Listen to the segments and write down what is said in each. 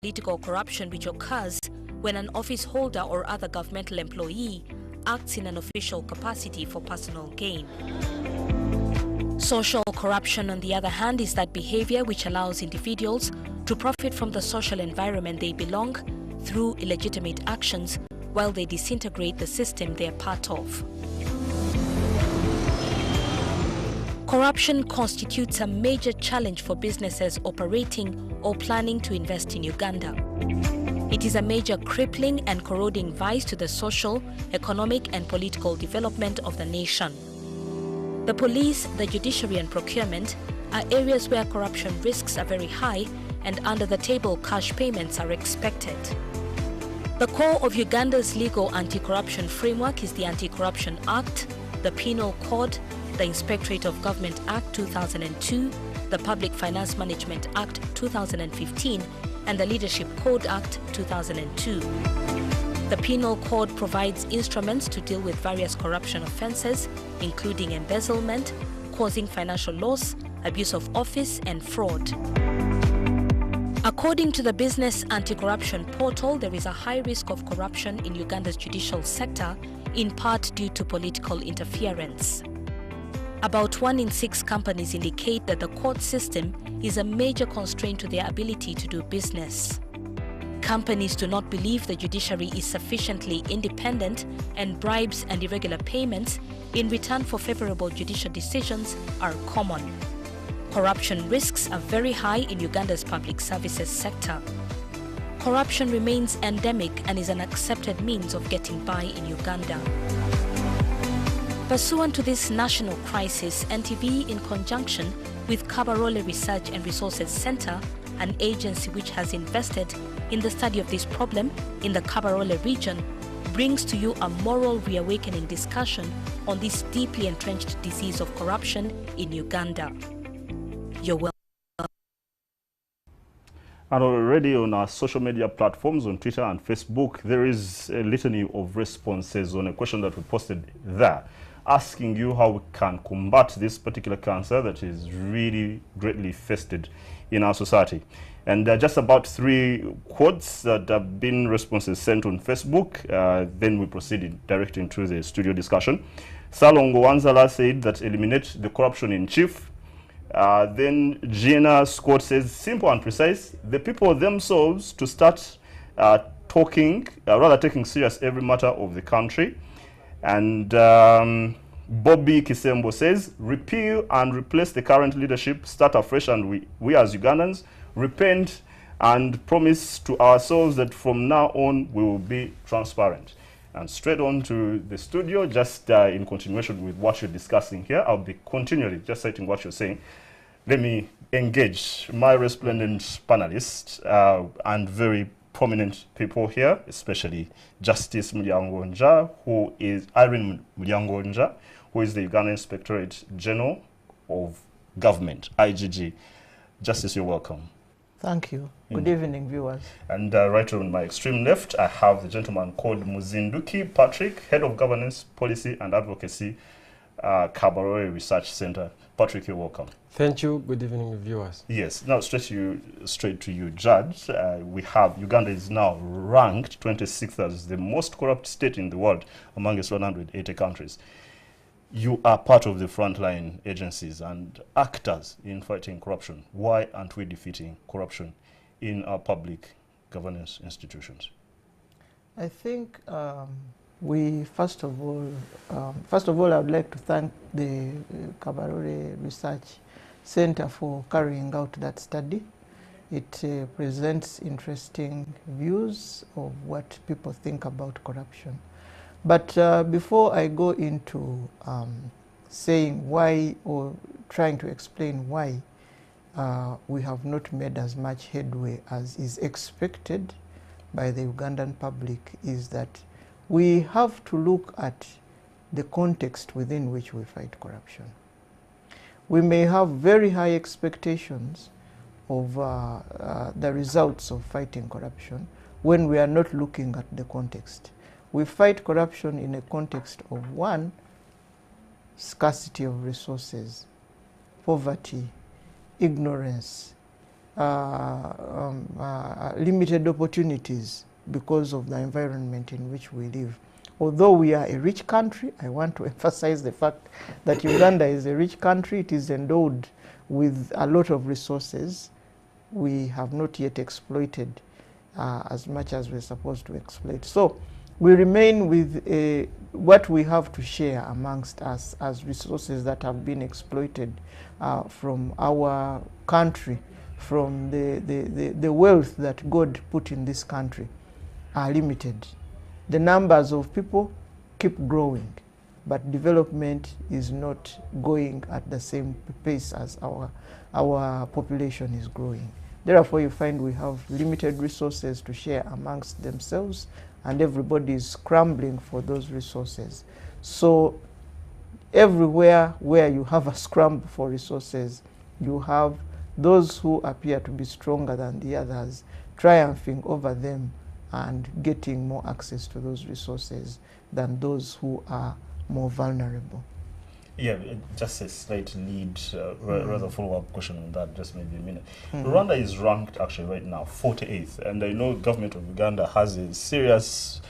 political corruption which occurs when an office holder or other governmental employee acts in an official capacity for personal gain. Social corruption, on the other hand, is that behavior which allows individuals to profit from the social environment they belong through illegitimate actions while they disintegrate the system they are part of. Corruption constitutes a major challenge for businesses operating or planning to invest in Uganda. It is a major crippling and corroding vice to the social, economic and political development of the nation. The police, the judiciary and procurement are areas where corruption risks are very high and under-the-table cash payments are expected. The core of Uganda's legal anti-corruption framework is the Anti-Corruption Act, the Penal Code, the Inspectorate of Government Act 2002, the Public Finance Management Act 2015, and the Leadership Code Act 2002. The Penal Code provides instruments to deal with various corruption offences, including embezzlement, causing financial loss, abuse of office, and fraud. According to the Business Anti-Corruption Portal, there is a high risk of corruption in Uganda's judicial sector, in part due to political interference. About 1 in 6 companies indicate that the court system is a major constraint to their ability to do business. Companies do not believe the judiciary is sufficiently independent, and bribes and irregular payments in return for favorable judicial decisions are common. Corruption risks are very high in Uganda's public services sector. Corruption remains endemic and is an accepted means of getting by in Uganda. Pursuant to this national crisis, NTV, in conjunction with Kabarole Research and Resources Center, an agency which has invested in the study of this problem in the Kabarole region, brings to you a moral reawakening discussion on this deeply entrenched disease of corruption in Uganda. You're welcome. And already on our social media platforms, on Twitter and Facebook, there is a litany of responses on a question that we posted there, asking you how we can combat this particular cancer that is really greatly infested in our society. And just about 3 quotes that have been responses sent on Facebook. Then we proceeded directly into the studio discussion. Salongo Wanzala said that eliminate the corruption in chief. Then Gina Scott says, simple and precise, the people themselves to start talking, rather taking serious every matter of the country. And Bobby Kisembo says, repeal and replace the current leadership, start afresh, and we as Ugandans repent and promise to ourselves that from now on we will be transparent. And straight on to the studio, just in continuation with what you're discussing here, I'll be continually just citing what you're saying. Let me engage my resplendent panelists and very prominent people here, especially Justice Mulyagonja, who is Irene Mulyagonja, who is the Ugandan Inspectorate General of Government, IGG. Justice, you're welcome. Thank you. Good evening, viewers. And right on my extreme left, I have the gentleman called Muzinduki Patrick, Head of Governance, Policy and Advocacy, Kabarole Research Center. Patrick, you're welcome. Thank you. Good evening, viewers. Yes. Now, straight to you, Judge. We have Uganda is now ranked 26th as the most corrupt state in the world among its 180 countries. You are part of the frontline agencies and actors in fighting corruption. Why aren't we defeating corruption in our public governance institutions? I think we first of all, I would like to thank the Kabarole Research Center for carrying out that study. It presents interesting views of what people think about corruption. But before I go into saying why, or trying to explain why we have not made as much headway as is expected by the Ugandan public, is that we have to look at the context within which we fight corruption. We may have very high expectations of the results of fighting corruption when we are not looking at the context. We fight corruption in a context of, 1, scarcity of resources, poverty, ignorance, limited opportunities because of the environment in which we live. Although we are a rich country, I want to emphasize the fact that Uganda is a rich country. It is endowed with a lot of resources. We have not yet exploited as much as we're supposed to exploit. So we remain with what we have to share amongst us as resources that have been exploited from our country, from the wealth that God put in this country are limited. The numbers of people keep growing, but development is not going at the same pace as our population is growing. Therefore, you find we have limited resources to share amongst themselves, and everybody is scrambling for those resources. So everywhere where you have a scramble for resources, you have those who appear to be stronger than the others triumphing over them and getting more access to those resources than those who are more vulnerable. Yeah, just a slight lead, rather follow-up question on that, just maybe a minute. Rwanda is ranked actually right now 48th, and I know government of Uganda has a serious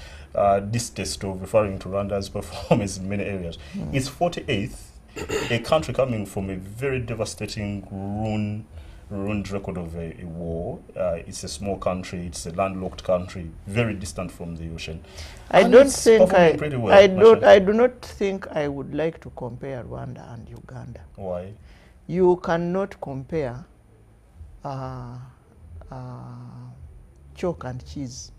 distaste of referring to Rwanda's performance in many areas. It's 48th, a country coming from a very devastating ruined record of a war. It's a small country, it's a landlocked country, very distant from the ocean. I And don't it's think performing pretty well, I do not think I would like to compare Rwanda and Uganda. Why? You cannot compare chalk and cheese.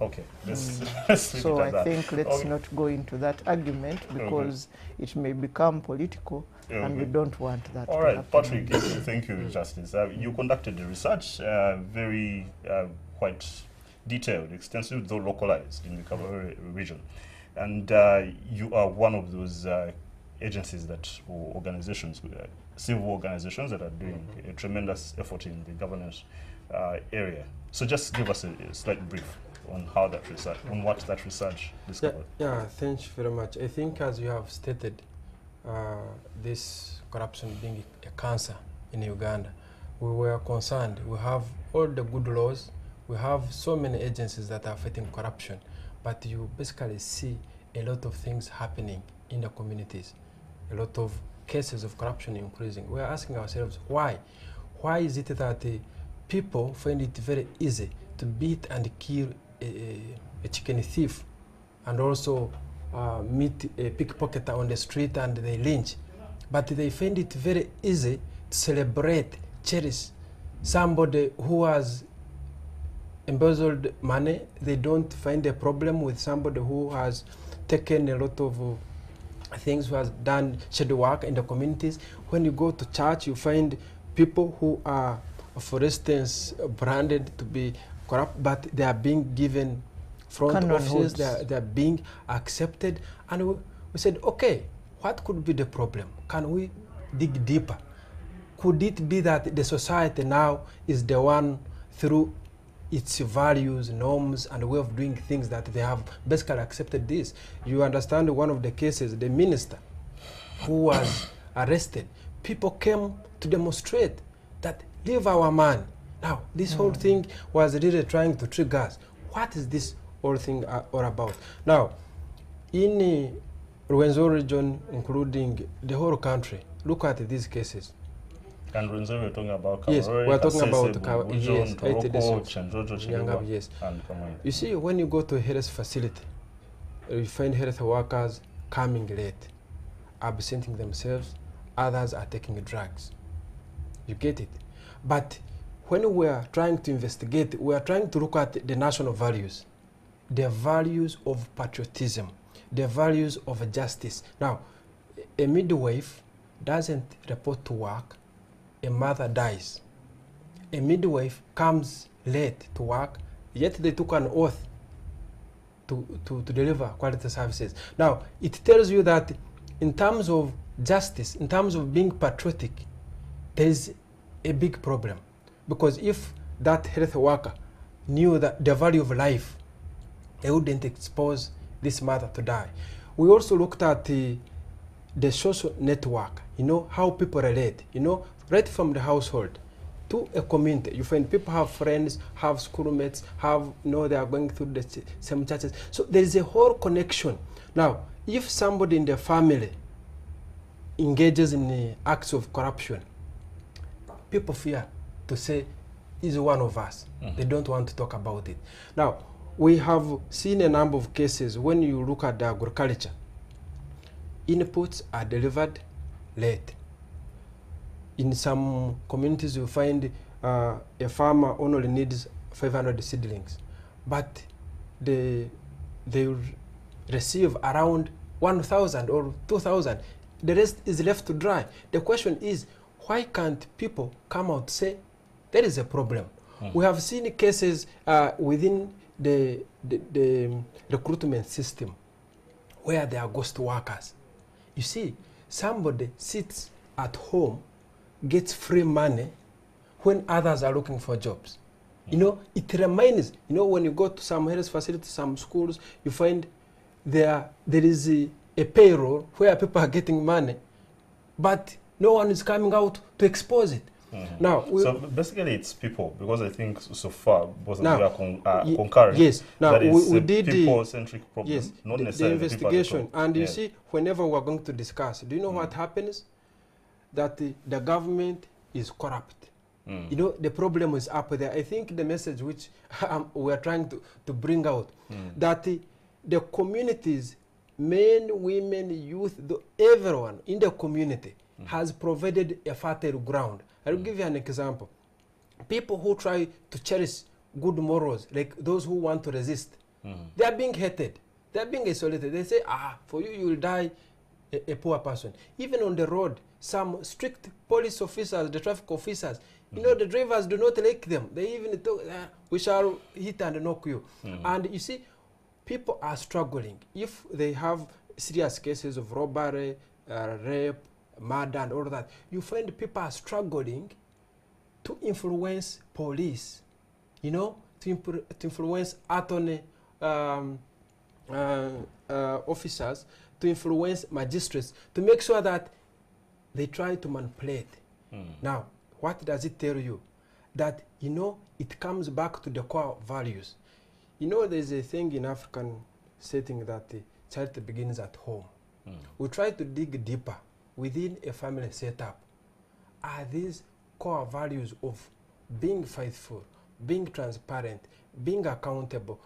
Okay, let's leave So it at I that. think let's Okay. not go into that argument because it may become political and we don't want that All to right, happen. Patrick, thank you, Justice. You conducted the research, very quite detailed, extensive, though localized in the Karagaba region. And you are one of those agencies or organizations, civil organizations that are doing a tremendous effort in the governance area. So just give us a slight brief on how that research, on what that research discovered. Yeah, thank you very much. I think as you have stated, this corruption being a cancer in Uganda, we were concerned. We have all the good laws. We have so many agencies that are fighting corruption, but you basically see a lot of things happening in the communities, a lot of cases of corruption increasing. We are asking ourselves why. Why is it that people find it very easy to beat and kill a chicken thief, and also meet a pickpocketer on the street and they lynch, but they find it very easy to celebrate, cherish somebody who has embezzled money. They don't find a problem with somebody who has taken a lot of things, who has done shadow work in the communities. When you go to church, you find people who are, for instance, branded to be corrupt, but they are being given front offices, they are being accepted. And we said, okay, what could be the problem? Can we dig deeper? Could it be that the society now is the one, through its values, norms, and way of doing things, that they have basically accepted this? You understand one of the cases, the minister who was arrested, people came to demonstrate that leave our man. Now, this whole thing was really trying to trigger us. What is this whole thing all about? Now, in Rwenzori region, including the whole country, look at these cases. And Rwenzori, we're talking about Yes, Kabarore, we're talking Kasese, about Bujon, yes, Toroko, Chenjojo, Chiriwa, yes. and Kamoy. You see, when you go to a health facility, you find health workers coming late, absenting themselves, others are taking drugs. You get it? But when we are trying to investigate, we are trying to look at the national values, the values of patriotism, the values of justice. Now, a midwife doesn't report to work, a mother dies. A midwife comes late to work, yet they took an oath to deliver quality services. Now, it tells you that in terms of justice, in terms of being patriotic, there is a big problem. Because if that health worker knew that the value of life, they wouldn't expose this mother to die. We also looked at the social network, how people relate, right from the household. to a community. You find people have friends, have schoolmates, have, they are going through the same churches. So there is a whole connection. Now, if somebody in the family engages in acts of corruption, people fear to say, he's one of us. They don't want to talk about it. Now, we have seen a number of cases when you look at the agriculture. Inputs are delivered late. In some communities, you find a farmer only needs 500 seedlings, but they receive around 1,000 or 2,000. The rest is left to dry. The question is, why can't people come out and say, there is a problem? We have seen cases within the recruitment system where there are ghost workers. You see, somebody sits at home, gets free money when others are looking for jobs. It reminds, when you go to some health facilities, some schools, you find there is a payroll where people are getting money, but no one is coming out to expose it. Now, so basically it's people, because I think so far both of you are concurring. Yes. Now, that we did people-centric problem, yes, not the necessarily investigation. And you yes. see, whenever we're going to discuss, do you know what happens? That the government is corrupt. The problem is up there. I think the message which we are trying to bring out, that the communities, men, women, youth, everyone in the community has provided a fertile ground. I'll give you an example. People who try to cherish good morals, like those who want to resist, they are being hated. They are being isolated. They say, for you will die a poor person. Even on the road, some strict police officers, the traffic officers, the drivers do not like them. They even talk, we shall hit and knock you. And you see, people are struggling. If they have serious cases of robbery, rape, murder and all that, you find people are struggling to influence police, to influence attorney officers, to influence magistrates, to make sure that they try to manipulate. Now, what does it tell you? That, it comes back to the core values. There's a thing in African setting that the child begins at home. We try to dig deeper within a family setup. Are these core values of being faithful, being transparent, being accountable,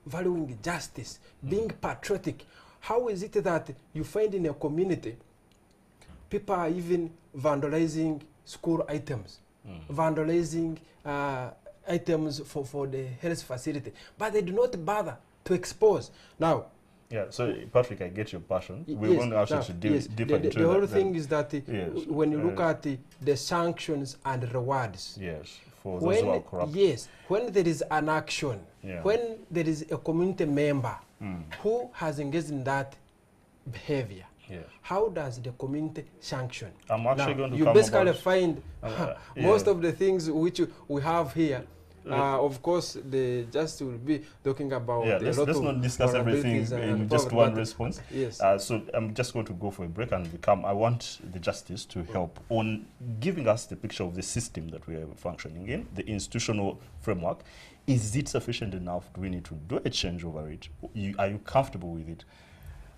valuing justice, being patriotic? How is it that you find in a community people are even vandalizing school items, vandalizing items for the health facility, but they do not bother to expose? Now, so Patrick, I get your passion. We want actually to deal deeper into that. The whole thing is that when you look at the sanctions and rewards, for those who are corrupt. When there is an action, when there is a community member who has engaged in that behavior, how does the community sanction? I'm actually going to you come basically about, find most of the things which we have here. Of course, the justice will be talking about let's not discuss everything in just one response. So I'm just going to go for a break and become. I want the justice to help on giving us the picture of the system that we are functioning in, the institutional framework. Is it sufficient enough? Do we need to do a change over it? Are you comfortable with it?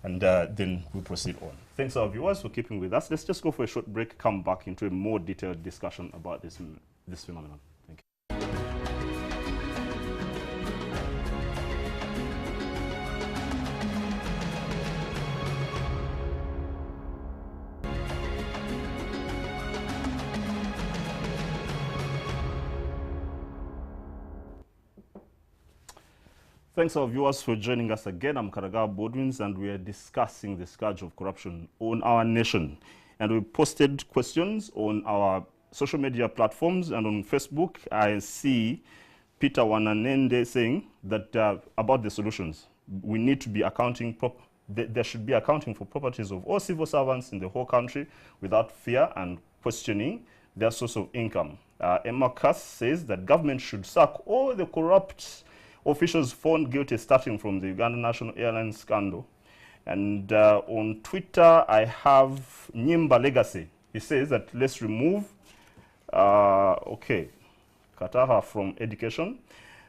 And then we proceed on. Thanks our viewers for keeping with us. Let's just go for a short break, come back into a more detailed discussion about this phenomenon. Thank you. Thanks our viewers for joining us again. I'm Karagaba Baldwins, and we are discussing the scourge of corruption on our nation. And we posted questions on our social media platforms and on Facebook. I see Peter Wananende saying that about the solutions. We need to be accounting, there should be accounting for properties of all civil servants in the whole country without fear and questioning their source of income. Emma Cass says that government should sack all the corrupt officials found guilty, starting from the Uganda National Airlines scandal. And on Twitter, I have Nyimba Legacy. He says that let's remove Okay, Kataha from education,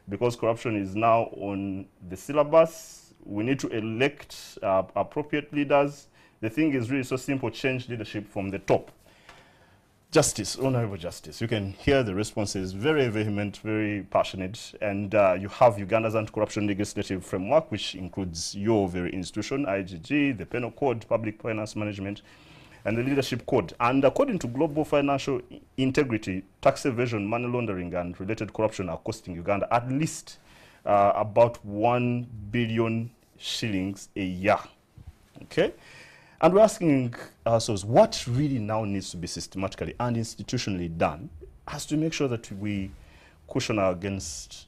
because corruption is now on the syllabus. We need to elect appropriate leaders. The thing is really so simple: change leadership from the top. Justice, Honorable Justice. You can hear the responses, very vehement, very passionate, and you have Uganda's anti-corruption legislative framework, which includes your very institution, IGG, the Penal Code, Public Finance Management, and the Leadership Code. And according to Global Financial Integrity, tax evasion, money laundering, and related corruption are costing Uganda at least about 1 billion shillings a year. Okay? And we're asking ourselves, what really now needs to be systematically and institutionally done has to make sure that we cushion ourselves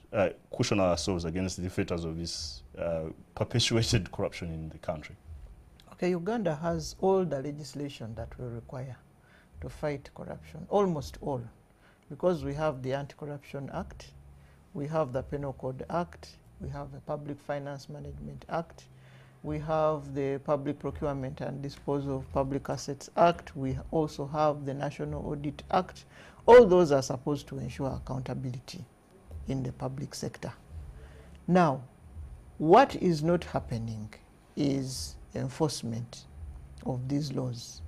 against the fetters of this perpetuated corruption in the country. Okay, Uganda has all the legislation that we require to fight corruption, almost all, because we have the Anti-Corruption Act, we have the Penal Code Act, we have the Public Finance Management Act, we have the Public Procurement and Disposal of Public Assets Act. We also have the National Audit Act. All those are supposed to ensure accountability in the public sector. Now, what is not happening is enforcement of these laws.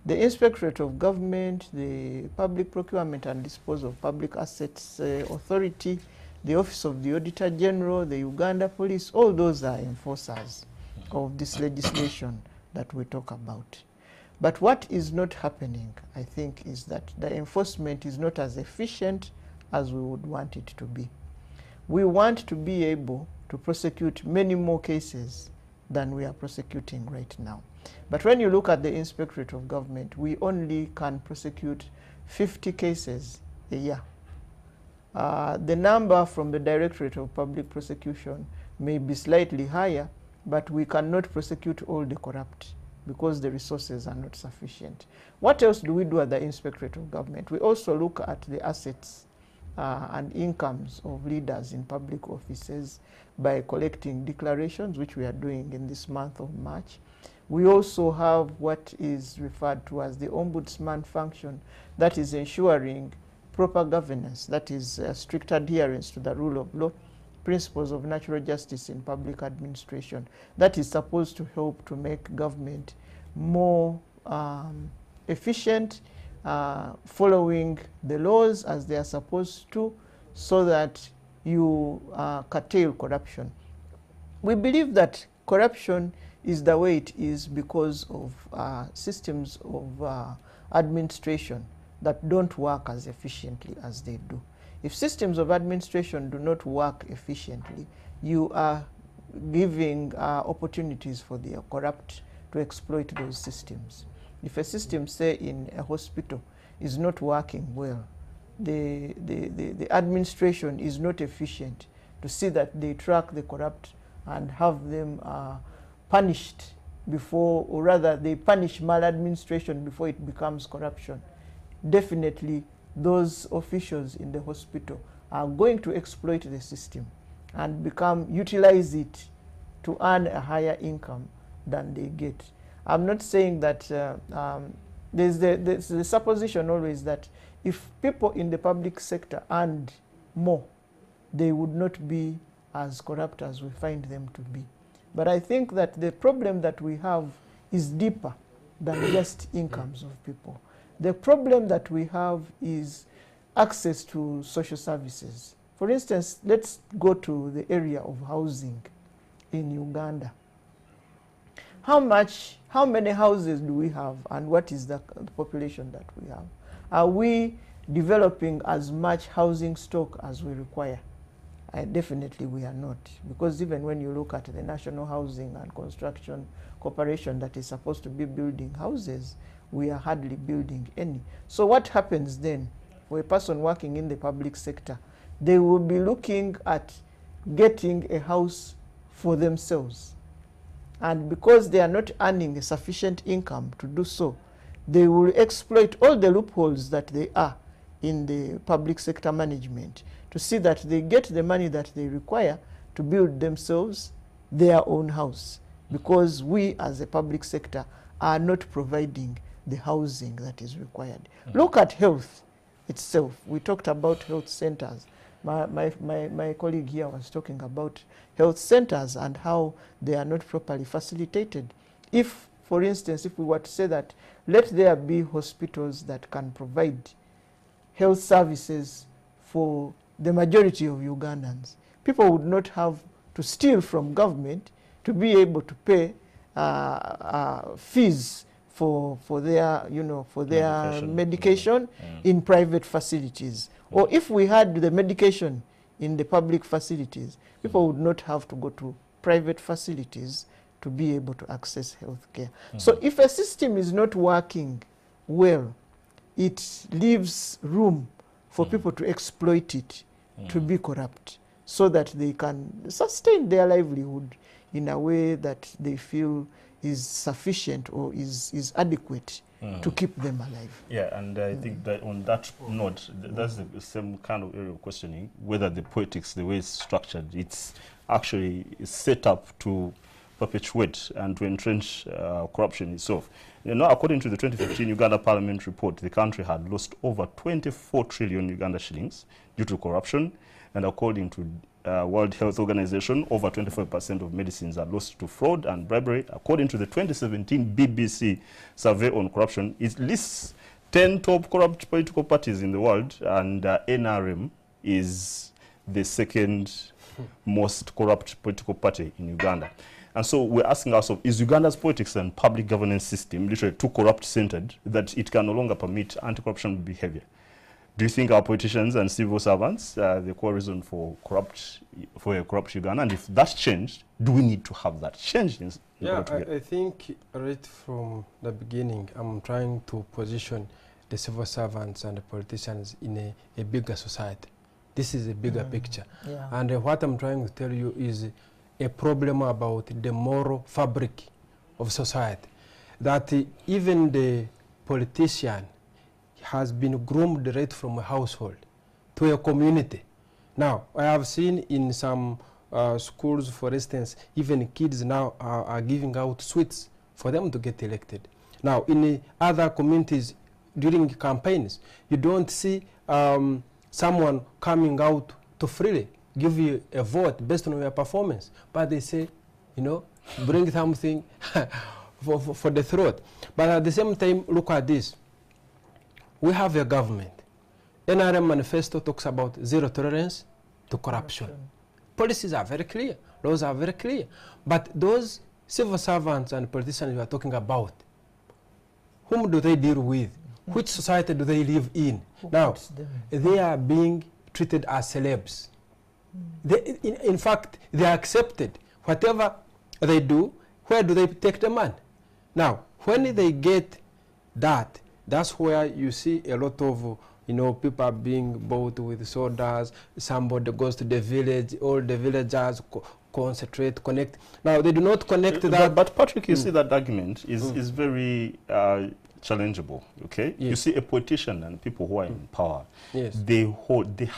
The Inspectorate of Government, the Public Procurement and Disposal of Public Assets Authority, the Office of the Auditor General, the Uganda Police, all those are enforcers of this legislation that we talk about. But what is not happening, I think, is that the enforcement is not as efficient as we would want it to be. We want to be able to prosecute many more cases than we are prosecuting right now. But when you look at the Inspectorate of Government, we only can prosecute 50 cases a year. The number from the Directorate of Public Prosecution may be slightly higher, but we cannot prosecute all the corrupt because the resources are not sufficient. What else do we do at the Inspectorate of Government? We also look at the assets and incomes of leaders in public offices by collecting declarations, which we are doing in this month of March. We also have what is referred to as the Ombudsman function, that is ensuring proper governance, that is strict adherence to the rule of law, principles of natural justice in public administration. That is supposed to help to make government more efficient, following the laws as they are supposed to, so that you curtail corruption. We believe that corruption is the way it is because of systems of administration that don't work as efficiently as they do. If systems of administration do not work efficiently, you are giving opportunities for the corrupt to exploit those systems. If a system, say in a hospital, is not working well, the administration is not efficient to see that they track the corrupt and have them punished before, or rather they punish maladministration before it becomes corruption. Definitely those officials in the hospital are going to exploit the system and utilize it to earn a higher income than they get. I'm not saying that there's the supposition always that if people in the public sector earned more, they would not be as corrupt as we find them to be. But I think that the problem that we have is deeper than just incomes of people. The problem that we have is access to social services. For instance, let's go to the area of housing in Uganda. How many houses do we have, and what is the population that we have? Are we developing as much housing stock as we require? Definitely we are not, because even when you look at the National Housing and Construction Corporation that is supposed to be building houses, we are hardly building any. So what happens then for a person working in the public sector? They will be looking at getting a house for themselves. And because they are not earning a sufficient income to do so, they will exploit all the loopholes that they are in the public sector management to see that they get the money that they require to build themselves their own house, because we as a public sector are not providing the housing that is required. Look at health itself. We talked about health centers. My colleague here was talking about health centers and how they are not properly facilitated. If, for instance, if we were to say that let there be hospitals that can provide health services for the majority of Ugandans, people would not have to steal from government to be able to pay fees for their, for their medication in private facilities. Or if we had the medication in the public facilities, people would not have to go to private facilities to be able to access health care. So if a system is not working well, it leaves room for people to exploit it, to be corrupt, so that they can sustain their livelihood in a way that they feel is sufficient or is adequate to keep them alive. Yeah, and I think that on that note, that's the same kind of area of questioning, whether the politics, the way it's structured, it's actually set up to perpetuate and to entrench corruption itself. According to the 2015 Uganda Parliament report, the country had lost over 24 trillion Uganda shillings due to corruption, and according to World Health Organization, over 25% of medicines are lost to fraud and bribery. According to the 2017 BBC survey on corruption, it lists 10 top corrupt political parties in the world, and NRM is the second most corrupt political party in Uganda. And so we're asking ourselves, is Uganda's politics and public governance system literally too corrupt-centered that it can no longer permit anti-corruption behavior? Do you think our politicians and civil servants are the core reason for a corrupt Uganda? And if that's changed, do we need to have that changed? I think right from the beginning, I'm trying to position the civil servants and the politicians in a bigger society. This is a bigger picture. Yeah. And what I'm trying to tell you is a problem about the moral fabric of society. That even the politician has been groomed right from a household to a community. Now, I have seen in some schools, for instance, even kids now are giving out sweets for them to get elected. Now, in other communities, during campaigns, you don't see someone coming out to freely give you a vote based on your performance, but they say, bring something for the throat. But at the same time, look at this. We have a government. NRM manifesto talks about zero tolerance to corruption. Policies are very clear. Laws are very clear. But those civil servants and politicians you are talking about, whom do they deal with? Which society do they live in? Now, they are being treated as celebs. In fact, they are accepted. Whatever they do, where do they take the money? Now, when they get that, that's where you see a lot of people are being bought with sodas. Somebody goes to the village, all the villagers concentrate, connect. Now, they do not connect that. But Patrick, you see that argument is very challengeable, okay? Yes. You see a politician and people who are in power, yes, they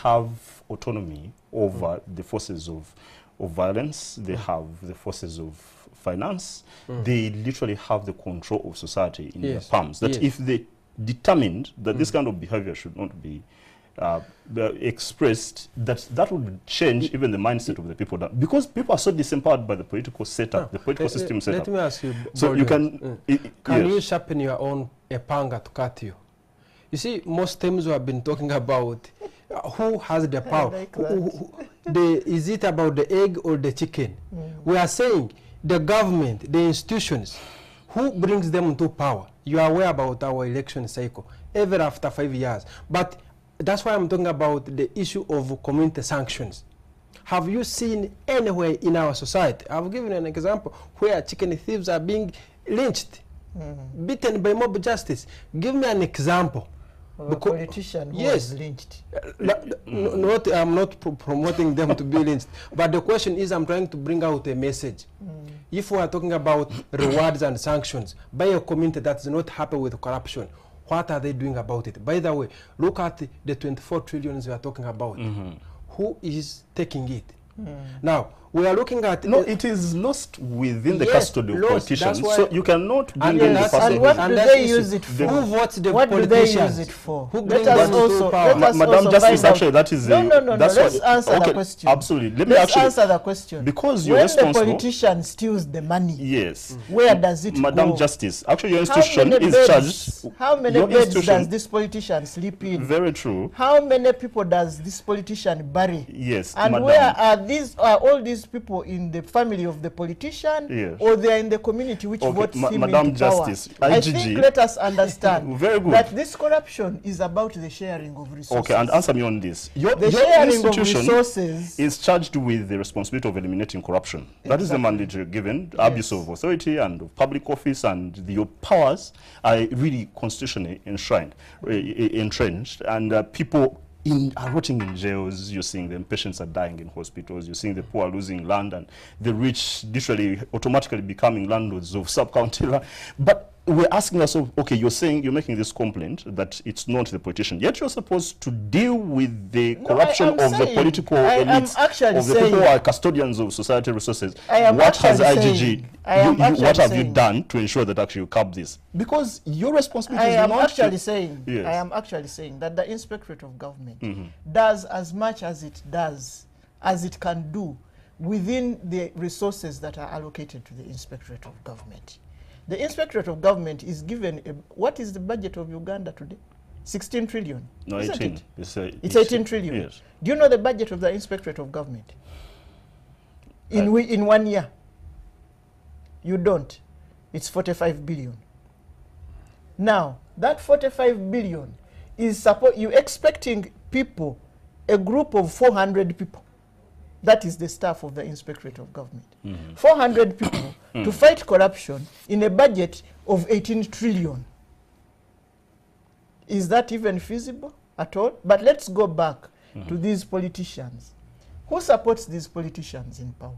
have autonomy over the forces of violence, they have the forces of finance, they literally have the control of society in their palms. That if they determined that this kind of behavior should not be expressed, that would change even the mindset of the people. Because people are so disempowered by the political setup, the political system setup. Let me ask you, so you can... Can you sharpen your own panga to cut you? You see, most times we have been talking about who has the power. Is it about the egg or the chicken? We are saying the government, the institutions, who brings them to power? You are aware about our election cycle, ever after 5 years. But that's why I'm talking about the issue of community sanctions. Have you seen anywhere in our society? I've given an example where chicken thieves are being lynched, beaten by mob justice. Give me an example. A politician who was lynched. I'm not promoting them to be lynched. But the question is, I'm trying to bring out a message. If we are talking about rewards and sanctions by a community that is not happy with corruption, what are they doing about it? By the way, look at the 24 trillions we are talking about. Who is taking it? Now, We are looking at... No, it is lost within the Yes, custody of lost. politicians. That's why- So you cannot bring And in the that's- person And who what is- do that's they issue. use it for? Who votes the What do they politicians? use it for? Who Let brings us them to also, power? let us Madam also Justice, find out- actually, that is no, that's let's what- answer okay, the question. absolutely. Let me Let's actually answer the question. because you're when the responsible. politician steals the money, Yes, where does it Madam go? Justice, actually your How institution many is beds- charged. How many your beds institution- does this politician sleep in? Very true. How many people does this politician bury? Yes, And Madam. where are all these people in the family of the politician, Yes. or they are in the community which Okay, votes him Madam into power? Justice, I IGG. think let us understand Very good. that this corruption is about the sharing of resources. Okay, and answer me on this. Your sharing of institution resources is charged with the responsibility of eliminating corruption. That is the mandate you're given. Abuse of authority and of public office, and your powers are really constitutionally enshrined, entrenched, and people are rotting in jails. You're seeing them, patients are dying in hospitals. You're seeing the poor losing land, and the rich literally automatically becoming landlords of sub-county land. But we're asking ourselves, okay, you're saying, you're making this complaint that it's not the politician, yet you're supposed to deal with the corruption of the political elites, of the people who are custodians of society resources. What has IGG, what have you done to ensure that actually you curb this? Because your responsibility is not... I am actually saying that the Inspectorate of Government does as much as it does, as it can do, within the resources that are allocated to the Inspectorate of Government. The Inspectorate of Government is given, what is the budget of Uganda today? 16 trillion. No, 18. It's 18 trillion. Yes. Do you know the budget of the Inspectorate of Government? In 1 year? You don't. It's 45 billion. Now, that 45 billion is you're expecting people, a group of 400 people. That is the staff of the Inspectorate of Government. 400 people to fight corruption in a budget of 18 trillion. Is that even feasible at all? But let's go back to these politicians. Who supports these politicians in power?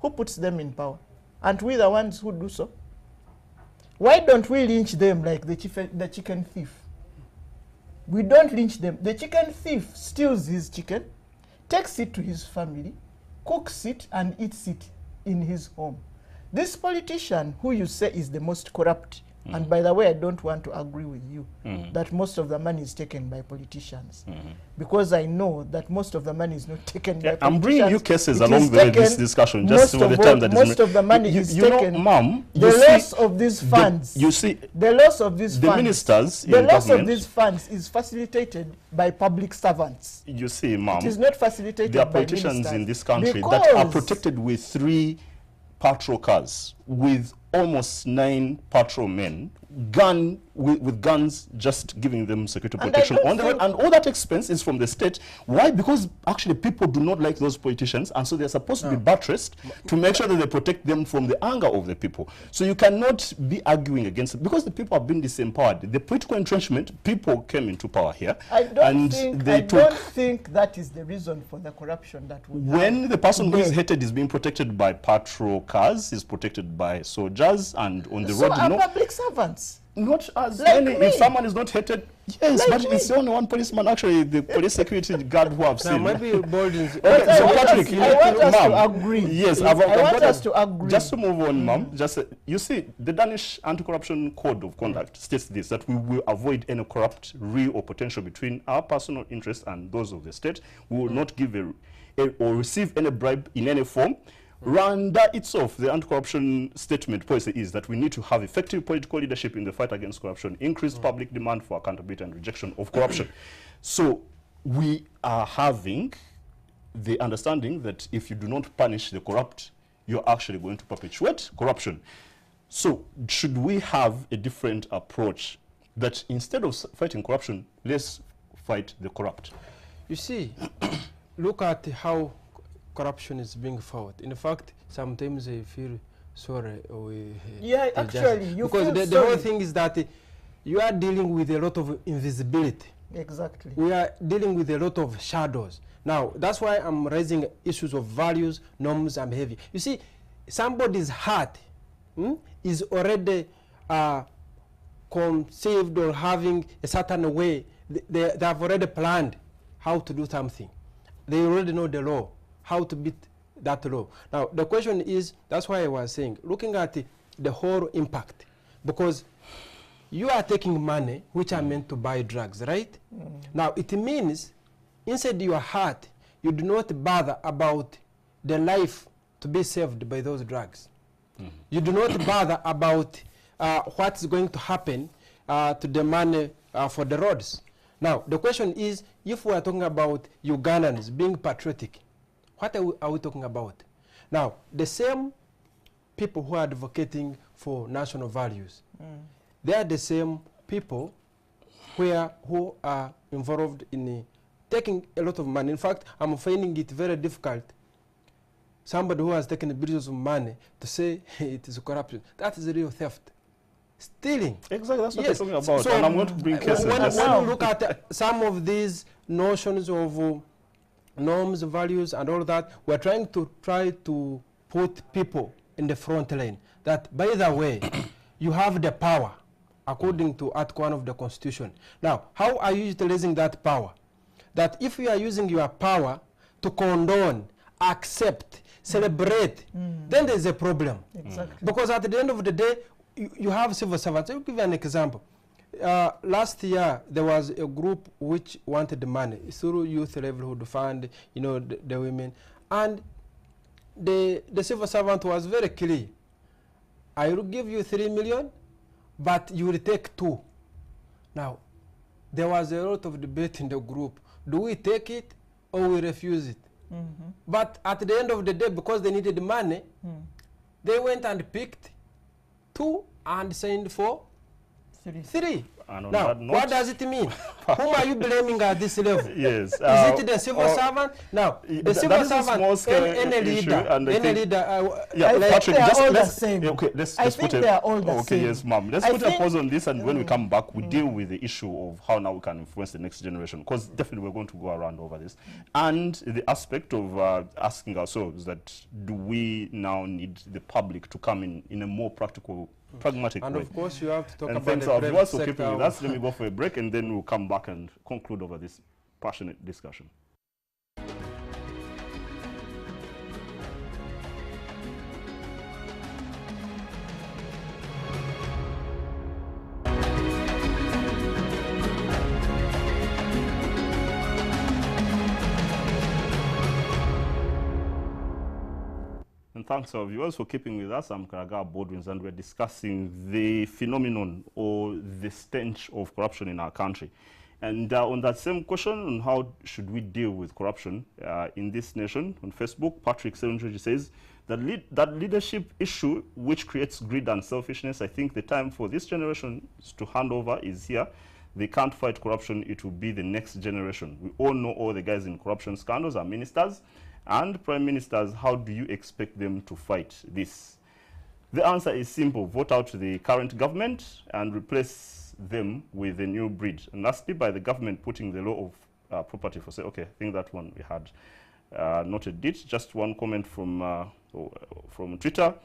Who puts them in power? Aren't we the ones who do so? Why don't we lynch them like the chicken thief? We don't lynch them. The chicken thief steals his chicken, takes it to his family, cooks it and eats it in his home. This politician who you say is the most corrupt, and by the way, I don't want to agree with you that most of the money is taken by politicians, because I know that most of the money is not taken by politicians. I'm bringing you cases along the way this discussion, just for the time that is... Most of the money is taken. You know, Ma'am, the loss of these funds, you see, the loss of these the funds, ministers the in loss government, of these funds is facilitated by public servants. You see, Ma'am, it is not facilitated there are by politicians ministers in this country that are protected with 3 patrol cars, with almost 9 patrol men, with guns, just giving them security protection on the road, and all that expense is from the state. Why? Because actually people do not like those politicians, and so they're supposed to be buttressed to make sure that they protect them from the anger of the people. So you cannot be arguing against it, because the people have been disempowered. The political entrenchment, people came into power here. I don't think that is the reason for the corruption that we have. When the person who is hated is being protected by patrol cars, is protected by soldiers, and on the road, public servants. Not as like many. Me. If someone is not hated, yes, like but it's only one policeman, actually, the police security guard who have seen. Maybe Baldwins. Okay, so Patrick, I want us to agree. Yes, I want us to agree. Just to move on, ma'am, you see, the Danish Anti-Corruption Code of Conduct states this, that we will avoid any corrupt, real or potential between our personal interests and those of the state. We will not give or receive any bribe in any form. Rwanda itself, the anti-corruption statement policy is that we need to have effective political leadership in the fight against corruption, increased public demand for accountability and rejection of corruption. So we are having the understanding that if you do not punish the corrupt, you're actually going to perpetuate corruption. So should we have a different approach, that instead of fighting corruption, let's fight the corrupt? You see, look at how corruption is being fought. In fact, sometimes I feel sorry. Yeah, actually, you because feel the whole thing is that you are dealing with a lot of invisibility. Exactly. We are dealing with a lot of shadows. Now, that's why I'm raising issues of values, norms, and behavior. You see, somebody's heart is already conceived or having a certain way. They have already planned how to do something. They already know the law, how to beat that law. Now, the question is, that's why I was saying, looking at the whole impact, because you are taking money which are meant to buy drugs, right? Now, it means inside your heart, you do not bother about the life to be saved by those drugs. You do not bother about what's going to happen to the money for the roads. Now, the question is, if we are talking about Ugandans being patriotic, what are we talking about? Now, the same people who are advocating for national values, they are the same people who are involved in taking a lot of money. In fact, I'm finding it very difficult, somebody who has taken billions of money, to say it is corruption. That is real theft. Stealing. Exactly, that's what yes. we're talking about. So and I'm going to bring cases. When you look at some of these notions of norms, values, and all that, we're trying to put people in the front line. That, by the way, you have the power, according to Article 1 of the Constitution. Now, how are you utilizing that power? That if you are using your power to condone, accept, celebrate, then there's a problem. Exactly. Because at the end of the day, you have civil servants. I'll give you an example. Last year, there was a group which wanted the money through Youth Livelihood Fund, you know, the women. And the civil servant was very clear. I will give you 3 million, but you will take 2. Now, there was a lot of debate in the group. Do we take it or we refuse it? But at the end of the day, because they needed money, they went and picked 2 and signed for 3. And on now, that note, what does it mean? Whom are you blaming at this level? Yes. Is it the civil servant? Now, the civil servant, any leader, yeah, like Patrick, they are just all the let's, same. yeah, okay, let's I put think a, they are all the okay, same. yes, ma'am. Let's put a pause on this, and when we come back, we deal with the issue of how now we can influence the next generation, because definitely we're going to go around over this, and the aspect of asking ourselves that do we now need the public to come in a more pragmatic and way. of course, you have to talk And about thanks the our private viewers for sector. keeping with us. Let me go for a break, and then we'll come back and conclude over this passionate discussion. And thanks our viewers for keeping with us. I'm Karagaba Baldwins, and we're discussing the phenomenon or the stench of corruption in our country. And on that same question, on how should we deal with corruption in this nation, on Facebook, Patrick says that leadership issue which creates greed and selfishness, I think the time for this generation to hand over is here. They can't fight corruption, it will be the next generation. We all know all the guys in corruption scandals are ministers and prime ministers. How do you expect them to fight this? The answer is simple: vote out the current government and replace them with a new breed. And lastly, by the government putting the law of property for sale. Okay, I think that one we had noted it. Just one comment from Twitter.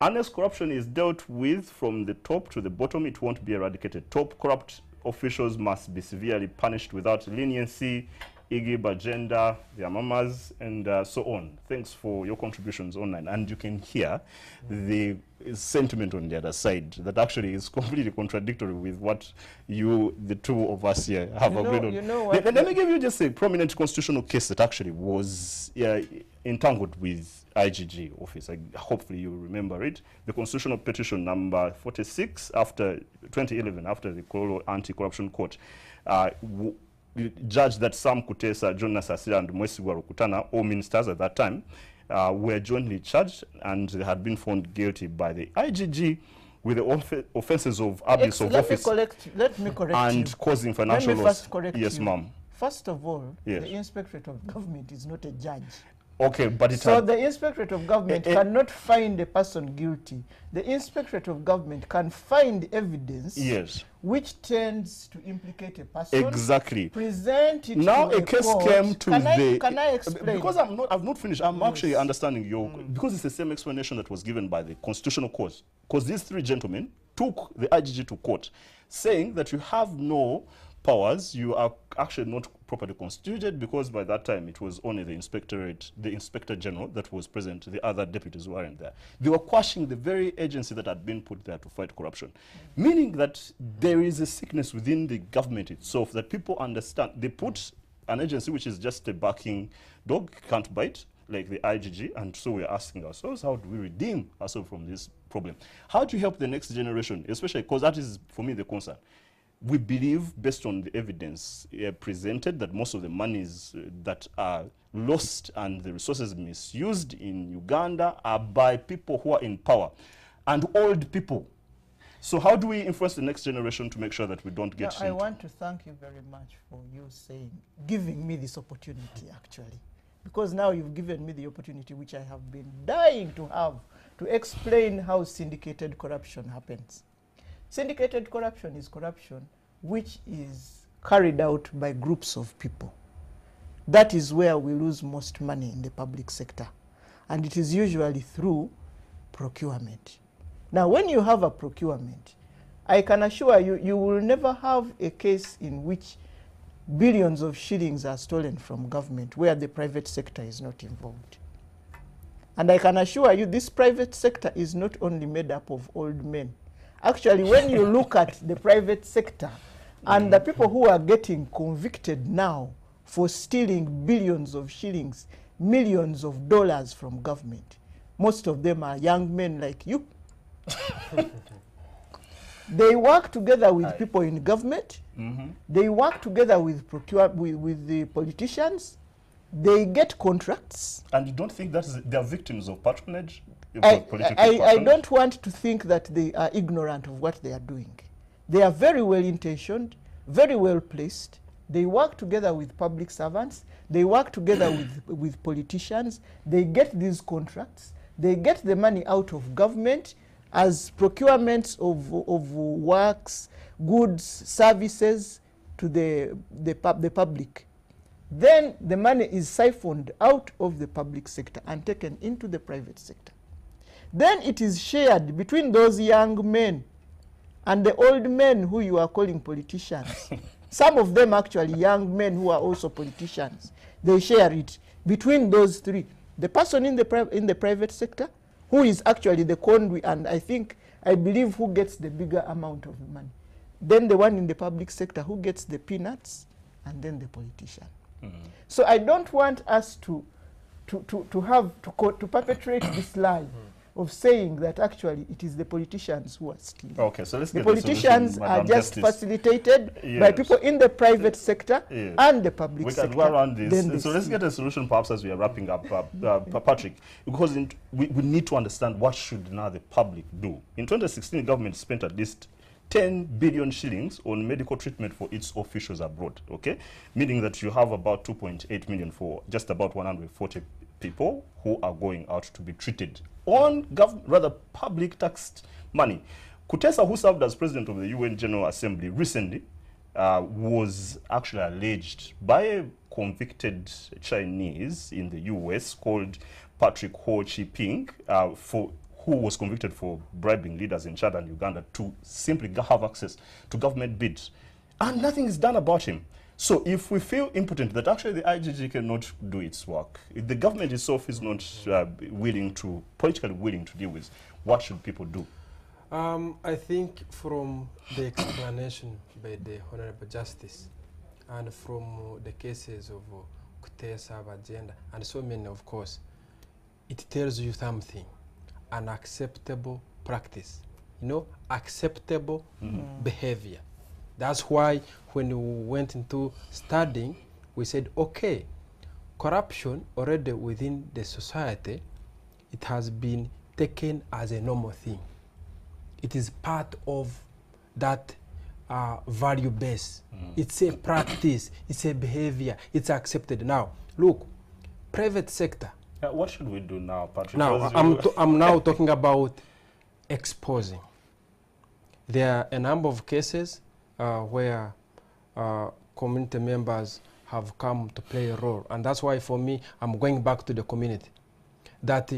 Unless corruption is dealt with from the top to the bottom, it won't be eradicated. Top corrupt officials must be severely punished without leniency, IGIB agenda, their mamas, and so on. Thanks for your contributions online. And you can hear the sentiment on the other side that actually is completely contradictory with what the two of us here have agreed on. You know what? Let me give you just a prominent constitutional case that actually was entangled with IGG office. Hopefully you remember it. The constitutional petition number 46 after 2011, after the Kololo Anti-Corruption Court, judged that Sam Kutesa, John Nasasira, and Mwesigwa Rukutana, all ministers at that time, were jointly charged and they had been found guilty by the IGG with the offenses of abuse of office let me correct and you. causing financial Let me loss. first correct Yes, you. ma'am. First of all, Yes. the Inspectorate of Government is not a judge. Okay, but it So had, the Inspectorate of Government cannot find a person guilty. The Inspectorate of Government can find evidence yes, which tends to implicate a person. exactly. Present it Now to a case court. came to Can I explain? Because I've not finished. I'm actually Yes. understanding your because it's the same explanation that was given by the Constitutional Court. Because these three gentlemen took the IGG to court, saying that you have no powers, you are actually not properly constituted, because by that time it was only the Inspector General that was present. The other deputies weren't there. They were quashing the very agency that had been put there to fight corruption, meaning that there is a sickness within the government itself that people understand. They put an agency which is just a barking dog, can't bite, like the IGG, and so we're asking ourselves, how do we redeem ourselves from this problem? How do you help the next generation, especially because that is, for me, the concern. We believe, based on the evidence presented, that most of the monies that are lost and the resources misused in Uganda are by people who are in power and old people. So how do we influence the next generation to make sure that we don't get I want to thank you very much for you giving me this opportunity, actually. Because now you've given me the opportunity, which I have been dying to have, to explain how syndicated corruption happens. Syndicated corruption is corruption which is carried out by groups of people. That is where we lose most money in the public sector. And it is usually through procurement. Now, when you have a procurement, I can assure you, you will never have a case in which billions of shillings are stolen from government where the private sector is not involved. And I can assure you, this private sector is not only made up of old men. Actually, when you look at the private sector and the people who are getting convicted now for stealing billions of shillings, millions of dollars from government, most of them are young men like you. They work together with people in government. They work together with the politicians. They get contracts. And you don't think that they are victims of patronage? I don't want to think that they are ignorant of what they are doing. They are very well intentioned, very well placed. They work together with public servants. They work together with politicians. They get these contracts. They get the money out of government as procurements of works, goods, services to the public. Then the money is siphoned out of the public sector and taken into the private sector. Then it is shared between those young men and the old men who you are calling politicians. Some of them actually young men who are also politicians. They share it between those three. The person in the private sector, who is actually the conduit, and I believe who gets the bigger amount of money. Then the one in the public sector who gets the peanuts, and then the politician. So I don't want us to perpetrate this lie of saying that actually it is the politicians who are stealing. Okay, so let's the get politicians are just facilitated by people in the private sector and the public sector. We can go around this. So let's get a solution perhaps as we are wrapping up, Patrick, because we need to understand what should now the public do. In 2016, the government spent at least 10 billion shillings on medical treatment for its officials abroad, okay? Meaning that you have about 2.8 million for just about 140 people who are going out to be treated on public taxed money. Kutesa, who served as president of the UN General Assembly recently, was actually alleged by a convicted Chinese in the US called Patrick Ho Chi Ping, who was convicted for bribing leaders in Chad and Uganda to simply have access to government bids. And nothing is done about him. So if we feel impotent that actually the IGG cannot do its work, if the government itself is not politically willing to deal with, what should people do? I think from the explanation by the Honorable Justice and from the cases of Kutesa, Agenda, and so many, of course, it tells you something. An acceptable practice, acceptable behavior. That's why when we went into studying, we said, okay, corruption already within the society, it has been taken as a normal thing. It is part of that value base. It's a practice, it's a behavior, it's accepted. Now, look, private sector. What should we do now, Patrick? Now, I'm now talking about exposing. There are a number of cases where community members have come to play a role. And that's why, for me, I'm going back to the community. That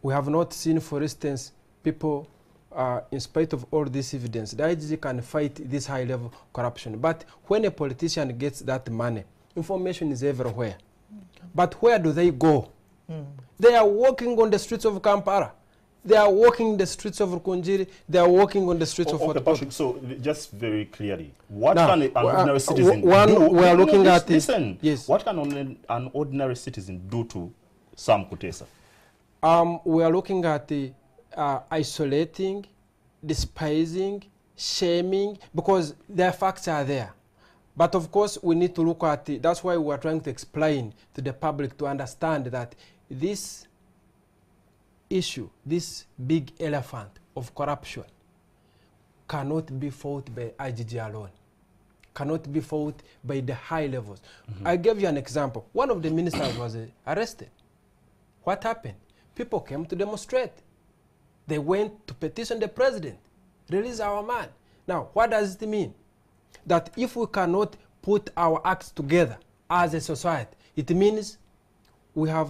we have not seen, for instance, people in spite of all this evidence, the IGG can fight this high-level corruption. But when a politician gets that money, information is everywhere. But where do they go? They are walking on the streets of Kampala. They are walking the streets of Rukunjiri. They are walking on the streets of Fort Portal. So just very clearly, what can an ordinary citizen do? We are looking at this. Listen, yes. What can an ordinary citizen do to Sam Kutesa? We are looking at the isolating, despising, shaming, because their facts are there. But of course, we need to look at it. That's why we are trying to explain to the public to understand that this issue, this big elephant of corruption, cannot be fought by IGG alone, cannot be fought by the high levels. I gave you an example. One of the ministers was arrested. What happened? People came to demonstrate. They went to petition the president, release our man. Now, what does it mean? That if we cannot put our acts together as a society, it means we have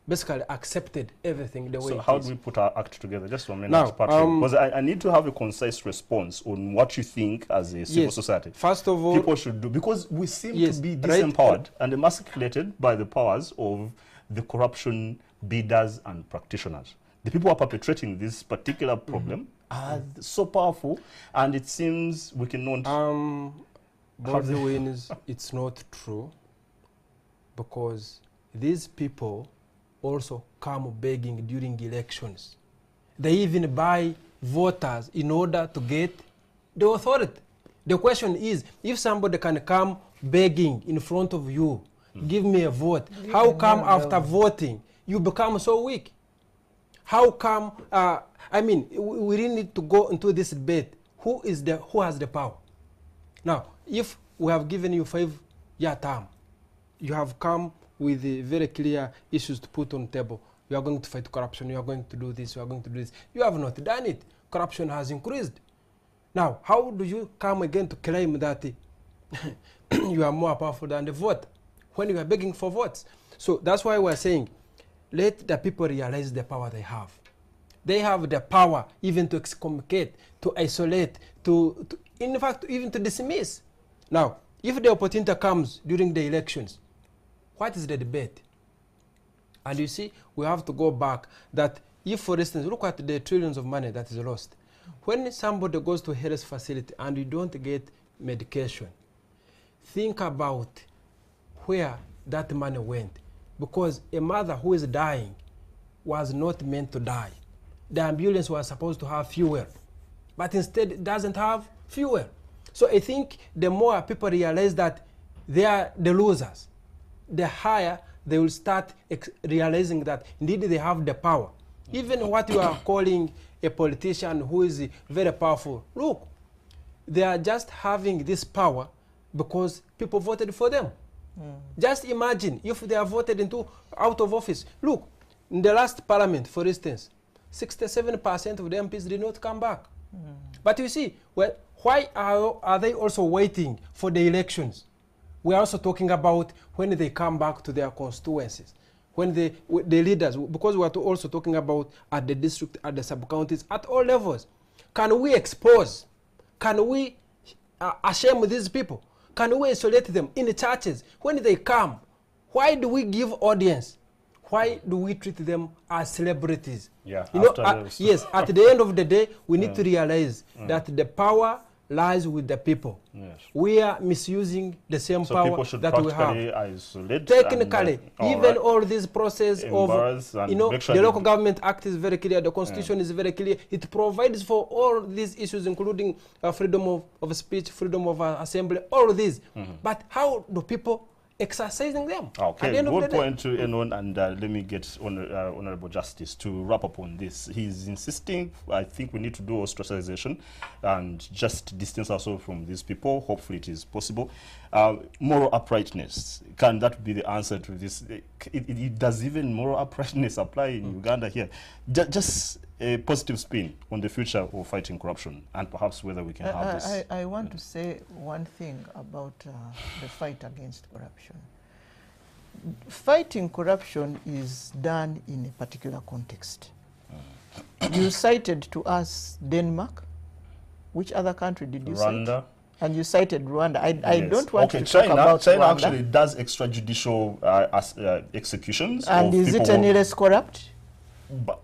basically accepted everything the way it is. So how do we put our act together? Just 1 minute, Patrick. Because I need to have a concise response on what you think as a civil society. First of all, people should do, because we seem to be disempowered and emasculated by the powers of the corruption bidders and practitioners. The people who are perpetrating this particular problem are so powerful, and it seems we cannot... Baldwins, it's not true, because these people also come begging during elections. They even buy voters in order to get the authority. The question is, if somebody can come begging in front of you, give me a vote, how come after voting you become so weak? How come, I mean, we really need to go into this debate. Who has the power? Now, if we have given you 5-year term, you have come with very clear issues to put on the table. You are going to fight corruption, you are going to do this, you are going to do this. You have not done it. Corruption has increased. Now, how do you come again to claim that you are more powerful than the vote when you are begging for votes? So that's why we are saying, let the people realize the power they have. They have the power even to excommunicate, to isolate, to in fact, even to dismiss. Now, if the opportunity comes during the elections, what is the debate? And you see, we have to go back that if, for instance, look at the trillions of money that is lost. When somebody goes to a health facility and you don't get medication, think about where that money went. Because a mother who is dying was not meant to die. The ambulance was supposed to have fuel, but instead it doesn't have fuel. So I think the more people realize that they are the losers, the higher they will start realizing that indeed they have the power. Even what you are calling a politician who is very powerful, look, they are just having this power because people voted for them. Just imagine if they are voted into out of office. Look, in the last parliament, for instance, 67% of the MPs did not come back. But you see, well, why are they also waiting for the elections? We are also talking about when they come back to their constituencies, when the leaders, because we are also talking about at the district, at the sub-counties, at all levels. Can we expose? Can we shame these people? Can we isolate them in the churches? When they come, why do we give audience? Why do we treat them as celebrities? Yeah, you know, yes, at the end of the day, we need to realize that the power lies with the people. Yes. We are misusing the same power that we have. Isolate technically, even all this process of, you know, the Local Government Act is very clear, the Constitution is very clear. It provides for all these issues, including freedom of speech, freedom of assembly, all of these. But how do people exercising them? Okay, good point to Enon, and let me get Honorable Justice to wrap up on this. He's insisting, I think we need to do ostracization and just distance ourselves from these people. Hopefully it is possible. Moral uprightness, can that be the answer to this? Does even moral uprightness apply in Uganda here? Just a positive spin on the future of fighting corruption and perhaps whether we can have this. I want to say one thing about the fight against corruption. Fighting corruption is done in a particular context. You cited to us Denmark. Which other country did you cite? Rwanda. And you cited Rwanda. I Yes. don't want to China, talk about China Rwanda. actually does extrajudicial executions. And of is it people any less corrupt?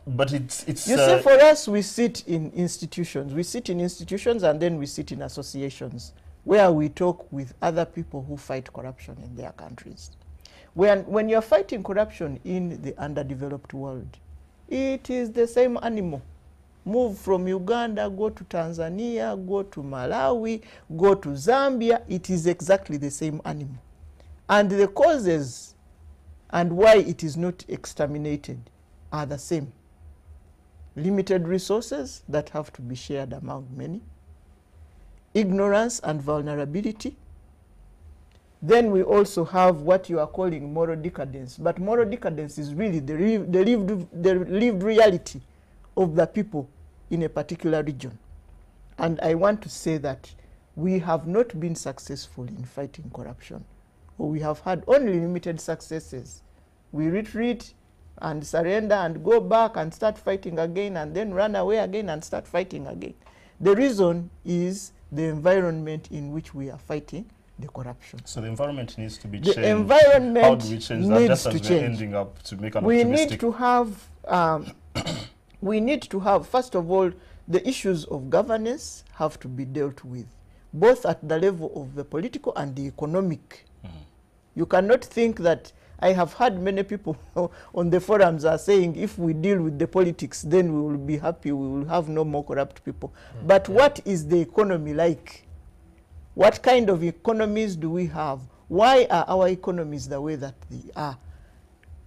But it's You see, for us, we sit in institutions. We sit in institutions and then we sit in associations where we talk with other people who fight corruption in their countries. When you're fighting corruption in the underdeveloped world, it is the same animal. Move from Uganda, go to Tanzania, go to Malawi, go to Zambia, it is exactly the same animal. And the causes and why it is not exterminated are the same. Limited resources that have to be shared among many, ignorance and vulnerability. Then we also have what you are calling moral decadence. But moral decadence is really the lived reality of the people in a particular region. And I want to say that we have not been successful in fighting corruption, or we have had only limited successes. We retreat and surrender and go back and start fighting again and then run away again and start fighting again. The reason is the environment in which we are fighting the corruption. So the environment needs to be the changed. The environment How do we change that? needs Just to as we're change. ending up to make an We optimistic... need to have, we need to have, first of all, the issues of governance have to be dealt with, both at the level of the political and the economic. You cannot think that, I have heard many people on the forums are saying if we deal with the politics, then we will be happy, we will have no more corrupt people. But what is the economy like? What kind of economies do we have? Why are our economies the way that they are?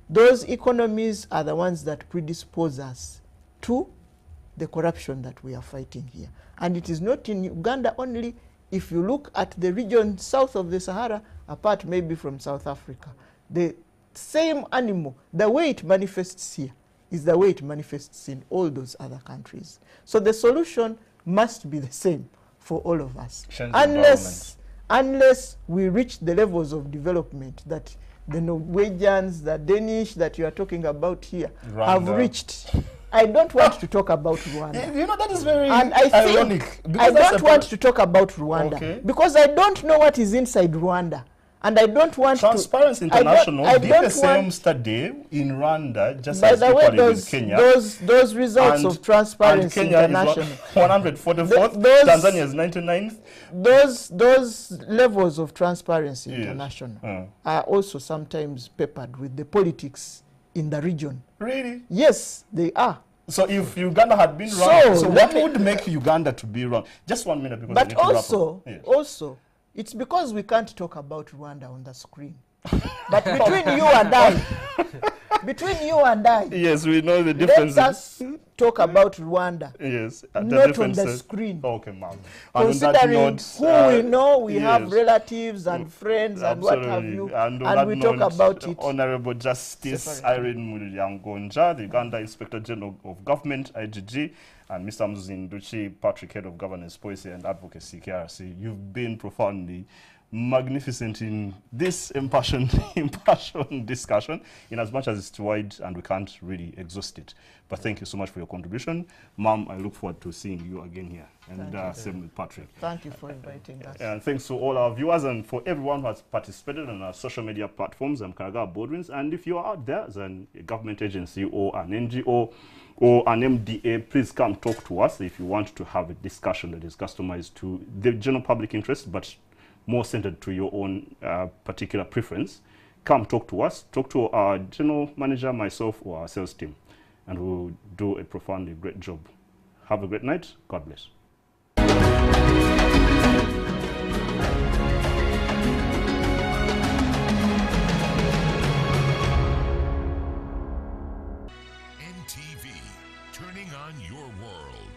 Those economies are the ones that predispose us to the corruption that we are fighting here. And it is not in Uganda only. If you look at the region south of the Sahara, apart maybe from South Africa, the same animal, the way it manifests here is the way it manifests in all those other countries. So the solution must be the same for all of us. Unless we reach the levels of development that the Norwegians, the Danish that you are talking about here have reached. I don't want to talk about Rwanda. You know, that is very ironic. I don't want to talk about Rwanda because I don't know what is inside Rwanda. And I don't want Transparency International did the same study in Rwanda, just as by the way, in Kenya. Those results of Transparency International. Is 144th, Tanzania is 99th. Those levels of Transparency International are also sometimes peppered with the politics in the region. Really? Yes, they are. So if Uganda had been wrong, so what would make Uganda to be wrong? Just 1 minute, because but also, it's because we can't talk about Rwanda on the screen. But between you and I, yes, we know the differences. Let us talk about Rwanda. Yes, not on the screen. Okay, ma'am. Considering who we know, we have relatives and friends and what have you, and we talk about it. Honorable Justice Irene Mulyagonja, the Uganda Inspector General of Government, IGG, and Mr. Muzinduki Patrick, Head of Governance Policy and Advocacy, KRC. You've been profoundly magnificent in this impassioned discussion, in as much as it's wide and we can't really exhaust it. But thank you so much for your contribution. Ma'am, I look forward to seeing you again here. And same with Patrick. Thank you for inviting us. And thanks to all our viewers and for everyone who has participated on our social media platforms. I'm Karagaba Baldwins. And if you are out there as a government agency or an NGO or an MDA, please come talk to us if you want to have a discussion that is customized to the general public interest, but more centered to your own particular preference. Come talk to us, talk to our general manager, myself, or our sales team, and we'll do a profoundly great job. Have a great night. God bless. NTV, turning on your world.